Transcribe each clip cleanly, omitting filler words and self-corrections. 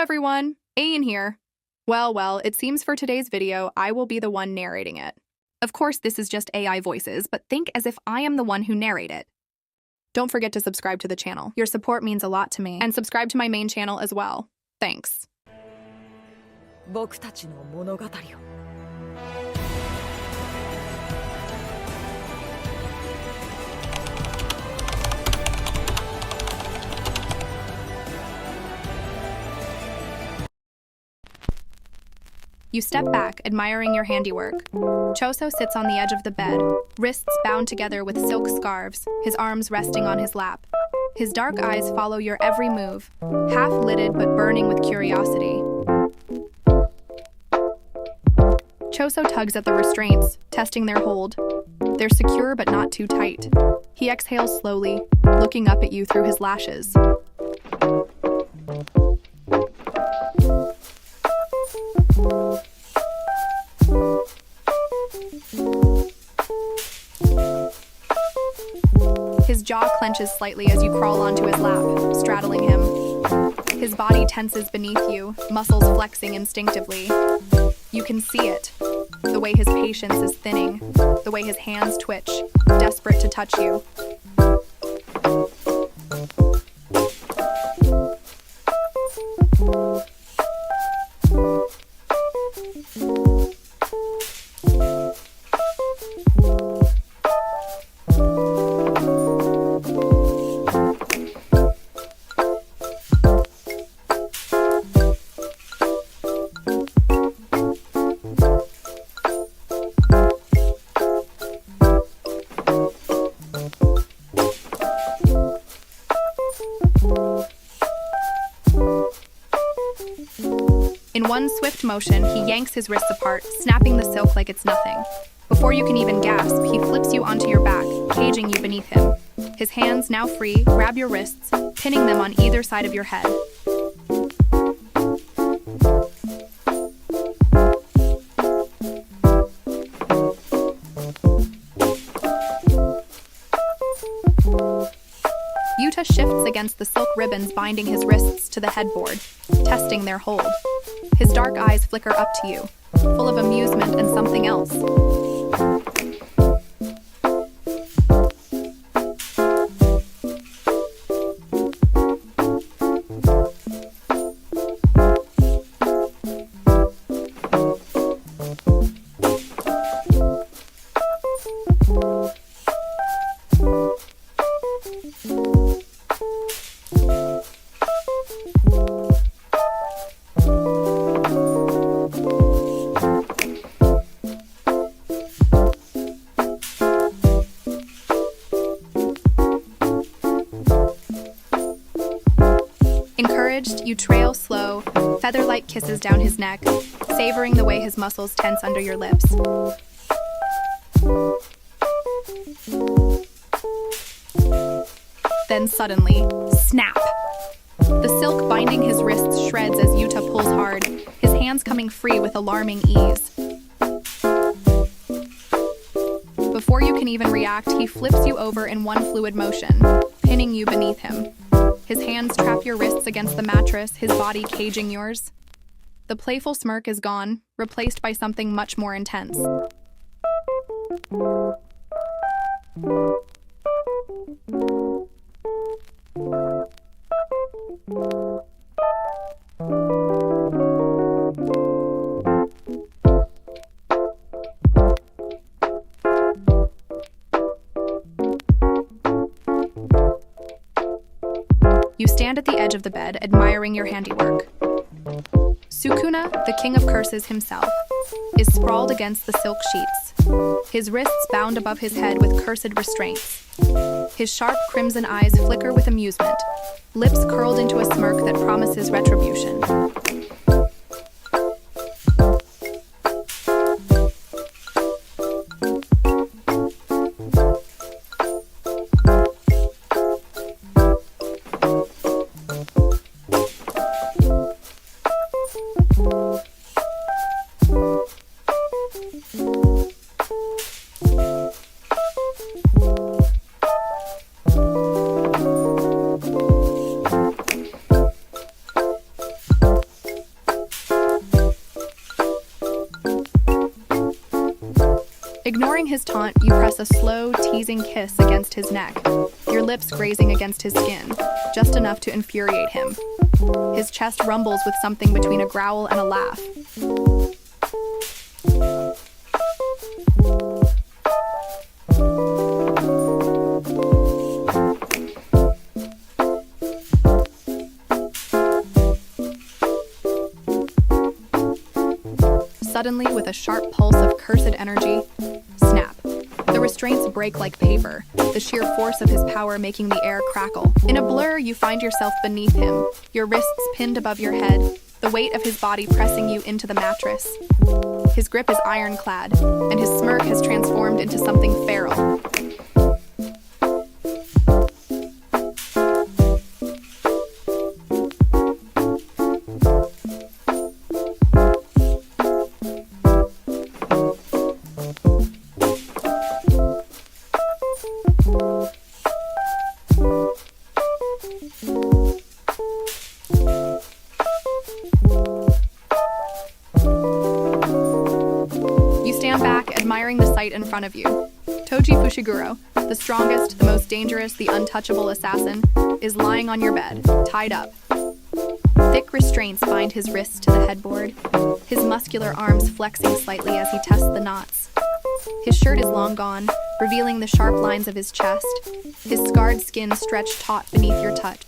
everyone, Ain here. Well, it seems for today's video, I will be the one narrating it. Of course, this is just AI voices, but think as if I am the one who narrate it. Don't forget to subscribe to the channel. Your support means a lot to me. And subscribe to my main channel as well. Thanks. 僕たちの物語を You step back, admiring your handiwork. Choso sits on the edge of the bed, wrists bound together with silk scarves, his arms resting on his lap. His dark eyes follow your every move, half-lidded but burning with curiosity. Choso tugs at the restraints, testing their hold. They're secure but not too tight. He exhales slowly, looking up at you through his lashes. His jaw clenches slightly as you crawl onto his lap, straddling him. His body tenses beneath you, muscles flexing instinctively. You can see it, the way his patience is thinning, the way his hands twitch, desperate to touch you. In one swift motion, he yanks his wrists apart, snapping the silk like it's nothing. Before you can even gasp, he flips you onto your back, caging you beneath him. His hands, now free, grab your wrists, pinning them on either side of your head. Yuta shifts against the silk ribbons binding his wrists to the headboard, testing their hold. His dark eyes flicker up to you, full of amusement and something else. Encouraged, you trail slow, feather-like kisses down his neck, savoring the way his muscles tense under your lips. Then suddenly, snap! The silk binding his wrists shreds as Yuta pulls hard, his hands coming free with alarming ease. Before you can even react, he flips you over in one fluid motion, pinning you beneath him. His hands trap your wrists against the mattress, his body caging yours. The playful smirk is gone, replaced by something much more intense. You stand at the edge of the bed, admiring your handiwork. Sukuna, the king of curses himself, is sprawled against the silk sheets, his wrists bound above his head with cursed restraints. His sharp crimson eyes flicker with amusement, lips curled into a smirk that promises retribution. Ignoring his taunt, you press a slow, teasing kiss against his neck, your lips grazing against his skin, just enough to infuriate him. His chest rumbles with something between a growl and a laugh. Suddenly, with a sharp pulse of cursed energy, snap. The restraints break like paper, the sheer force of his power making the air crackle. In a blur, you find yourself beneath him, your wrists pinned above your head, the weight of his body pressing you into the mattress. His grip is ironclad, and his smirk has transformed into something feral. Admiring the sight in front of you. Toji Fushiguro, the strongest, the most dangerous, the untouchable assassin, is lying on your bed, tied up. Thick restraints bind his wrists to the headboard, his muscular arms flexing slightly as he tests the knots. His shirt is long gone, revealing the sharp lines of his chest, his scarred skin stretched taut beneath your touch.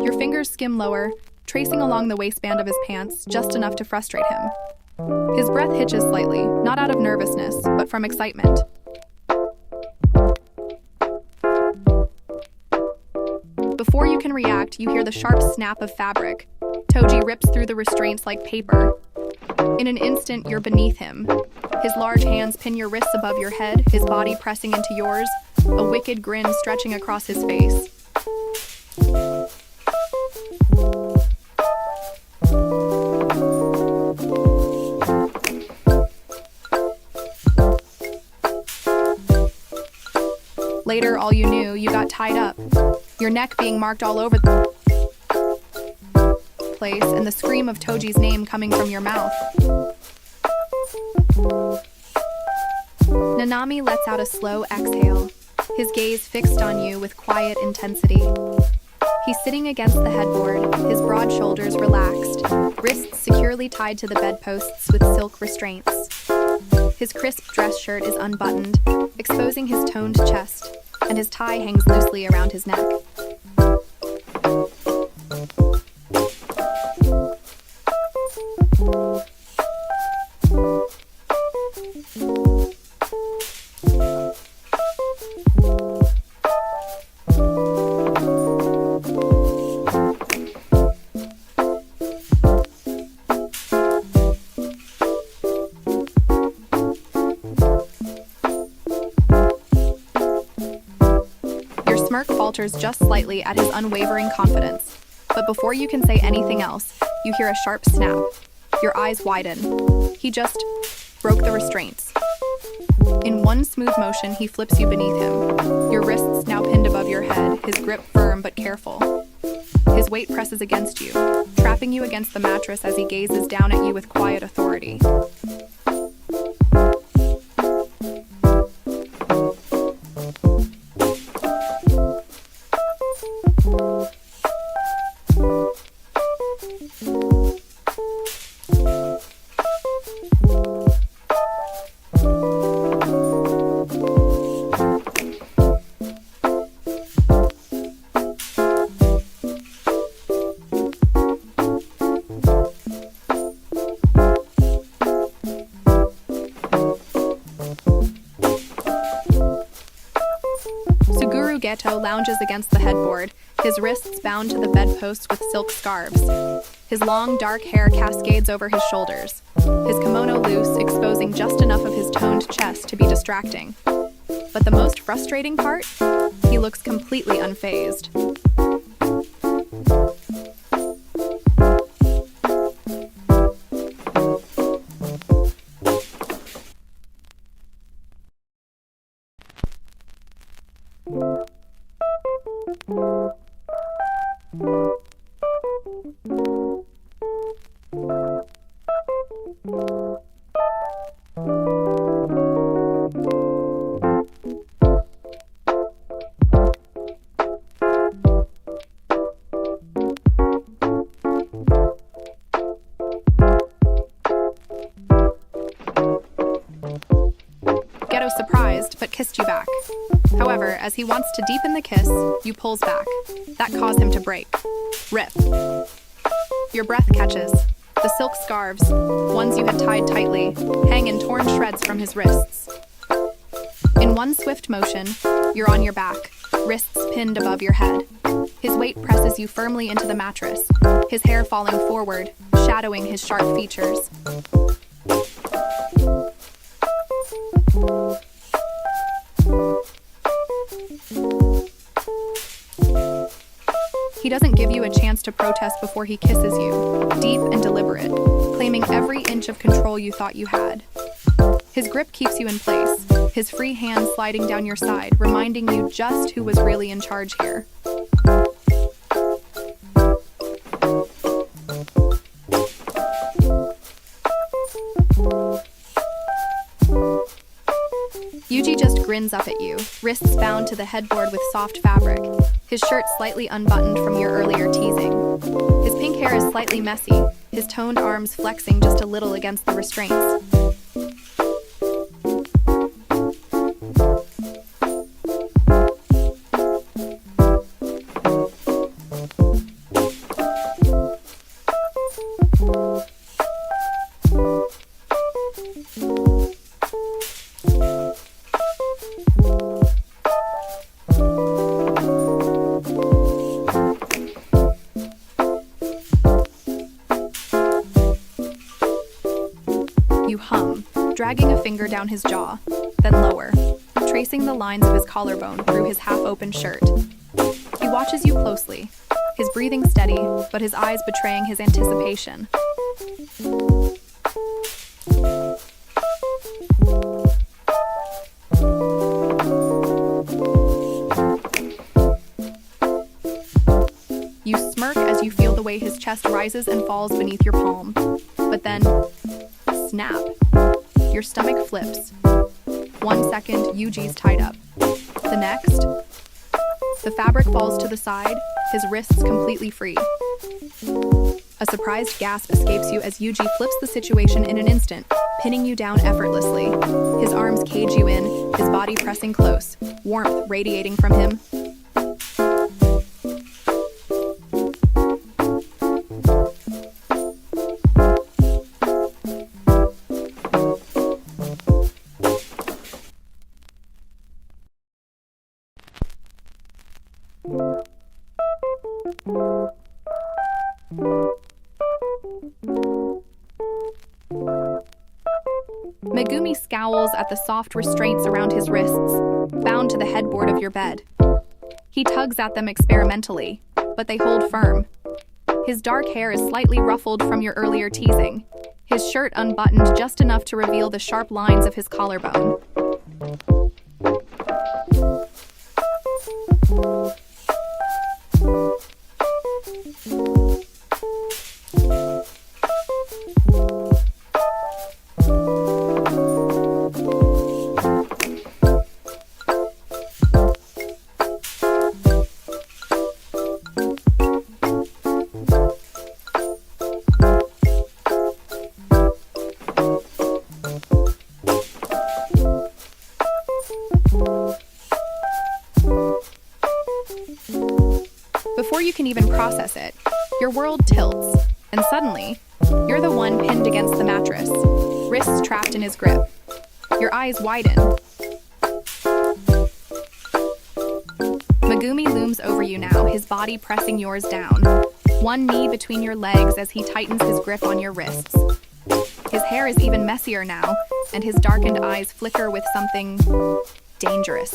Your fingers skim lower, tracing along the waistband of his pants, just enough to frustrate him. His breath hitches slightly, not out of nervousness, but from excitement. Before you can react, you hear the sharp snap of fabric. Toji rips through the restraints like paper. In an instant, you're beneath him. His large hands pin your wrists above your head, his body pressing into yours, a wicked grin stretching across his face. Later, all you knew, you got tied up, your neck being marked all over the place, and the scream of Toji's name coming from your mouth. Nanami lets out a slow exhale, his gaze fixed on you with quiet intensity. He's sitting against the headboard, his broad shoulders relaxed, wrists securely tied to the bedposts with silk restraints. His crisp dress shirt is unbuttoned, exposing his toned chest, and his tie hangs loosely around his neck. Smirk falters just slightly at his unwavering confidence, but before you can say anything else, you hear a sharp snap. Your eyes widen. He just broke the restraints. In one smooth motion, he flips you beneath him, your wrists now pinned above your head, his grip firm but careful. His weight presses against you, trapping you against the mattress as he gazes down at you with quiet authority. Geto lounges against the headboard, his wrists bound to the bedposts with silk scarves. His long, dark hair cascades over his shoulders, his kimono loose, exposing just enough of his toned chest to be distracting. But the most frustrating part? He looks completely unfazed. Geto surprised, but kissed you back. However, as he wants to deepen the kiss, you pulls back. That caused him to break. Rip. Your breath catches. The silk scarves, ones you had tied tightly, hang in torn shreds from his wrists. In one swift motion, you're on your back, wrists pinned above your head. His weight presses you firmly into the mattress, his hair falling forward, shadowing his sharp features. He doesn't give you a chance to protest before he kisses you, deep and deliberate, claiming every inch of control you thought you had. His grip keeps you in place, his free hand sliding down your side, reminding you just who was really in charge here. Yuji just grins up at you, wrists bound to the headboard with soft fabric, his shirt slightly unbuttoned from your earlier teasing. His pink hair is slightly messy, his toned arms flexing just a little against the restraints. You hum, dragging a finger down his jaw, then lower, tracing the lines of his collarbone through his half-open shirt. He watches you closely, his breathing steady, but his eyes betraying his anticipation. You smirk as you feel the way his chest rises and falls beneath your palm. But then, snap. Your stomach flips. 1 second, Yuji's tied up. The next, the fabric falls to the side, his wrists completely free. A surprised gasp escapes you as Yuji flips the situation in an instant, pinning you down effortlessly. His arms cage you in, his body pressing close, warmth radiating from him. Megumi scowls at the soft restraints around his wrists, bound to the headboard of your bed. He tugs at them experimentally, but they hold firm. His dark hair is slightly ruffled from your earlier teasing, his shirt unbuttoned just enough to reveal the sharp lines of his collarbone. Before you can even process it, your world tilts, and suddenly, you're the one pinned against the mattress, wrists trapped in his grip. Your eyes widen. Megumi looms over you now, his body pressing yours down, one knee between your legs as he tightens his grip on your wrists. His hair is even messier now, and his darkened eyes flicker with something Dangerous.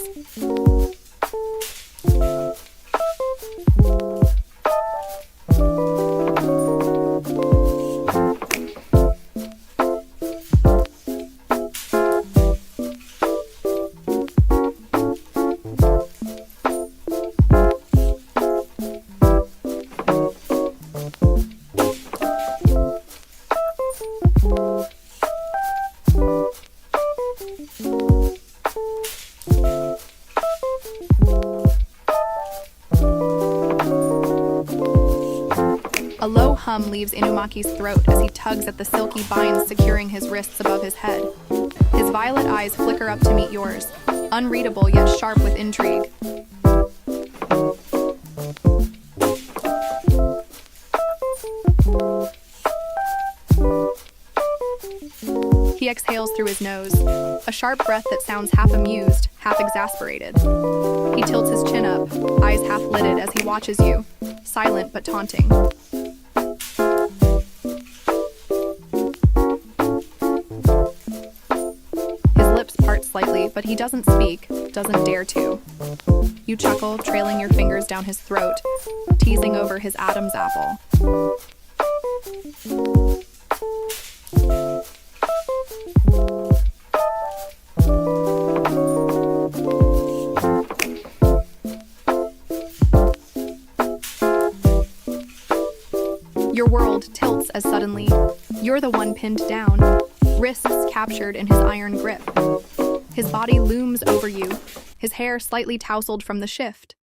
A low hum leaves Inumaki's throat as he tugs at the silky binds securing his wrists above his head. His violet eyes flicker up to meet yours, unreadable yet sharp with intrigue. He exhales through his nose, a sharp breath that sounds half amused, half exasperated. He tilts his chin up, eyes half lidded as he watches you, silent but taunting. His lips part slightly, but he doesn't speak, doesn't dare to. You chuckle, trailing your fingers down his throat, teasing over his Adam's apple. Your world tilts as suddenly you're the one pinned down, wrists captured in his iron grip. His body looms over you, his hair slightly tousled from the shift.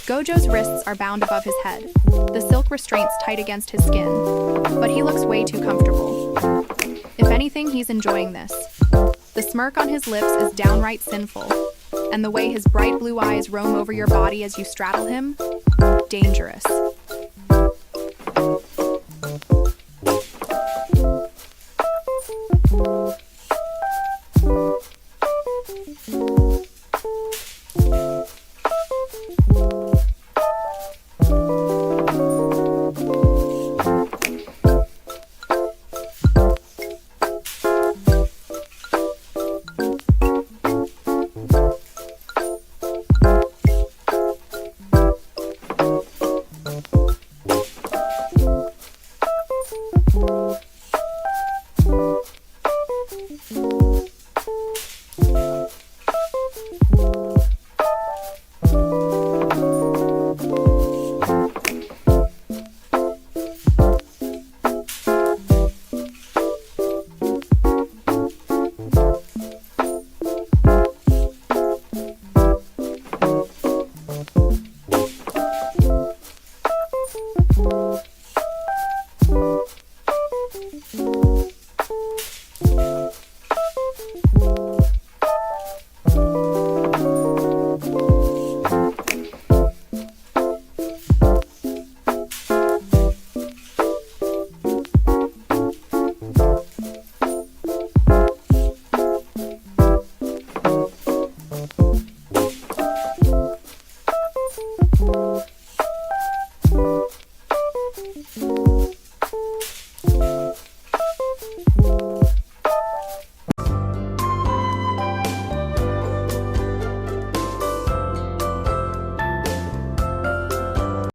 Gojo's wrists are bound above his head, the silk restraints tight against his skin, but he looks way too comfortable. If anything, he's enjoying this. The smirk on his lips is downright sinful, and the way his bright blue eyes roam over your body as you straddle him, dangerous.